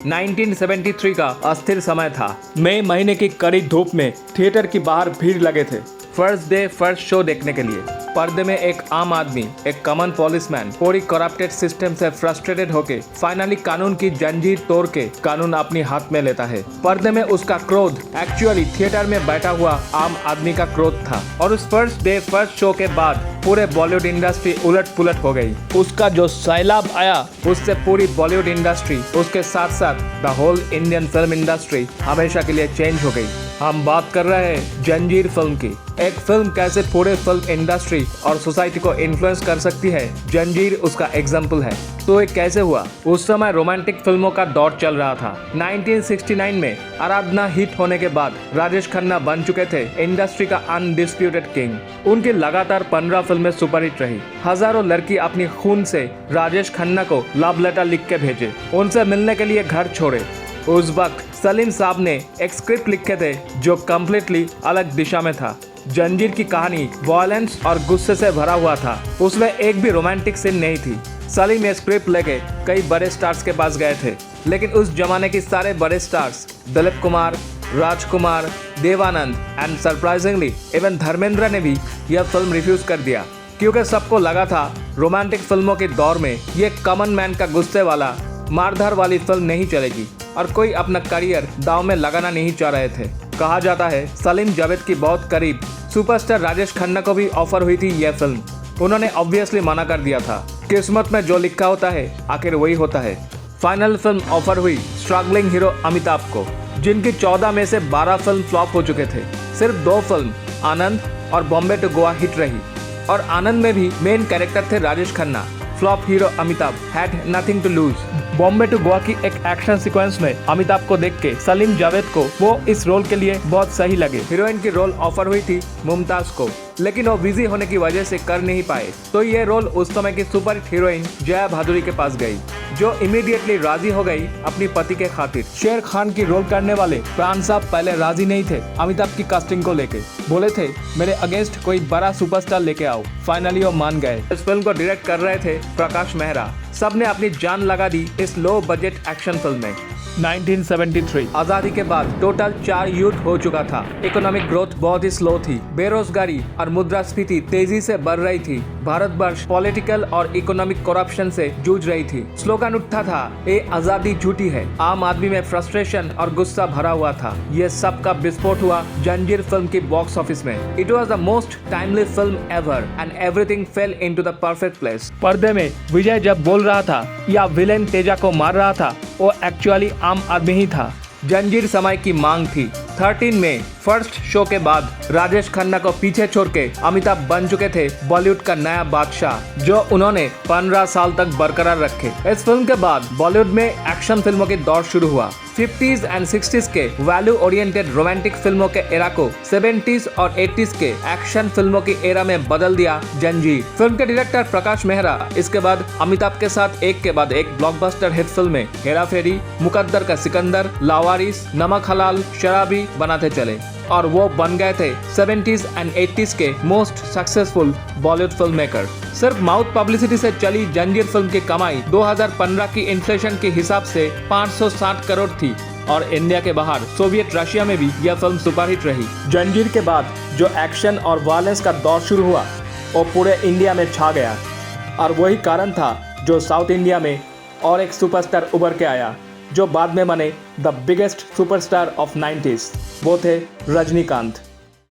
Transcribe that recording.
1973 का अस्थिर समय था। मई महीने की कड़ी धूप में थिएटर की बाहर भीड़ लगे थे फर्स्ट डे फर्स्ट शो देखने के लिए। पर्दे में एक आम आदमी, एक कॉमन पुलिसमैन, पूरी करप्टेड सिस्टम से फ्रस्ट्रेटेड होके फाइनली कानून की जंजीर तोड़ के कानून अपनी हाथ में लेता है। पर्दे में उसका क्रोध एक्चुअली थिएटर में बैठा हुआ आम आदमी का क्रोध था। और उस फर्स्ट डे फर्स्ट शो के बाद पूरे बॉलीवुड इंडस्ट्री उलट पुलट हो गई। उसका जो सैलाब आया उससे पूरी बॉलीवुड इंडस्ट्री, उसके साथ साथ the whole Indian film industry हमेशा के लिए चेंज हो गई। हम बात कर रहे हैं जंजीर फिल्म की। एक फिल्म कैसे पूरे फिल्म इंडस्ट्री और सोसाइटी को इन्फ्लुएंस कर सकती है, जंजीर उसका एग्जाम्पल है। तो ये कैसे हुआ? उस समय रोमांटिक फिल्मों का दौर चल रहा था। 1969 में आराधना हिट होने के बाद राजेश खन्ना बन चुके थे इंडस्ट्री का अनडिस्प्यूटेड किंग। उनकी लगातार 15 फिल्में सुपरहिट रही। हजारों लड़की अपनी खून से राजेश खन्ना को लव लेटर लिख के भेजे, उनसे मिलने के लिए घर छोड़े। उस वक्त सलीम साहब ने एक स्क्रिप्ट लिखे थे जो कम्प्लीटली अलग दिशा में था। जंजीर की कहानी वायलेंस और गुस्से से भरा हुआ था। उसमें एक भी रोमांटिक सीन नहीं थी। सलीम ये स्क्रिप्ट लेके कई बड़े स्टार्स के पास गए थे, लेकिन उस जमाने के सारे बड़े stars Dilip Kumar, Rajkumar, Dev Anand and surprisingly even Dharmendra ने भी यह फिल्म रिफ्यूज कर दिया, क्योंकि सबको लगा था रोमांटिक फिल्मों के दौर में ये कॉमन मैन का गुस्से वाला मारधार वाली फिल्म नहीं चलेगी और कोई अपना करियर दांव में लगाना नहीं चाह रहे थे। कहा जाता है सलीम जावेद की बहुत करीब सुपरस्टार राजेश खन्ना को भी ऑफर हुई थी यह फिल्म। उन्होंने ऑब्वियसली मना कर दिया था। किस्मत में जो लिखा होता है आखिर वही होता है। फाइनल फिल्म ऑफर हुई स्ट्रगलिंग हीरो अमिताभ को, जिनकी 14 में से 12 फिल्म फ्लॉप हो चुके थे। सिर्फ 2 फिल्म आनंद और बॉम्बे टू गोवा हिट रही, और आनंद में भी मेन कैरेक्टर थे Rajesh Khanna. Flop hero Amitabh had nothing to lose. Bombay to Goa की एक एक्शन सीक्वेंस में अमिताभ को देख के सलीम जावेद को वो इस रोल के लिए बहुत सही लगे। हीरोइन की रोल ऑफर हुई थी मुमताज को, लेकिन वो बिजी होने की वजह से कर नहीं पाए। तो ये रोल उस समय की सुपरहिट हीरोइन जया भादुरी के पास गई, जो इमीडिएटली राजी हो गई अपनी पति के खातिर। शेर खान की रोल करने वाले प्राण साहब पहले राजी नहीं थे अमिताभ की कास्टिंग को लेके। बोले थे मेरे अगेंस्ट कोई बड़ा सुपरस्टार लेके आओ। फाइनली वो मान गए। इस फिल्म को डायरेक्ट कर रहे थे प्रकाश मेहरा। सबने अपनी जान लगा दी इस लो बजट एक्शन फिल्म में। 1973 आजादी के बाद टोटल 4 युद्ध हो चुका था। इकोनॉमिक ग्रोथ बहुत ही स्लो थी। बेरोजगारी और मुद्रास्फीति तेजी से बढ़ रही थी। भारतवर्ष पॉलिटिकल और इकोनॉमिक करप्शन से जूझ रही थी। स्लोगन उठता था ये आजादी झूठी है। आम आदमी में फ्रस्ट्रेशन और गुस्सा भरा हुआ था। ये सब का विस्फोट हुआ जंजीर फिल्म की बॉक्स ऑफिस में। It was the most timely film ever and everything fail into the perfect place. पर्दे में विजय जब बोल रहा था या विलेन तेजा को मार रहा था, वो एक्चुअली आम आदमी ही था। जंजीर समय की मांग थी। 13 में फर्स्ट शो के बाद राजेश खन्ना को पीछे छोड़ के अमिताभ बन चुके थे बॉलीवुड का नया बादशाह, जो उन्होंने 15 साल तक बरकरार रखे। इस फिल्म के बाद बॉलीवुड में एक्शन फिल्मों के दौर शुरू हुआ। 50s एंड 60s के वैल्यू ओरिएंटेड रोमांटिक फिल्मों के एरा को 70s और 80s के एक्शन फिल्मों की एरा में बदल दिया जंजीर। फिल्म के डायरेक्टर प्रकाश मेहरा इसके बाद अमिताभ के साथ एक के बाद एक ब्लॉकबस्टर हिट फिल्में हेरा फेरी, मुकद्दर का सिकंदर, लावारिस, नमक हलाल, शराबी बनाते चले, और वो बन गए थे 70s एंड 80s के most successful Bollywood film maker. सिर्फ माउथ पब्लिसिटी से चली जंजीर फिल्म की कमाई 2015 की इन्फ्लेशन के हिसाब से 560 करोड़ थी, और इंडिया के बाहर सोवियत रशिया में भी यह फिल्म सुपरहिट रही। जंजीर के बाद जो एक्शन और वायलेंस का दौर शुरू हुआ वो पूरे इंडिया में छा गया, और वही कारण था जो साउथ इंडिया में और एक सुपरस्टार उभर के आया, जो बाद में बने the biggest superstar of 90s। वो थे रजनीकांत।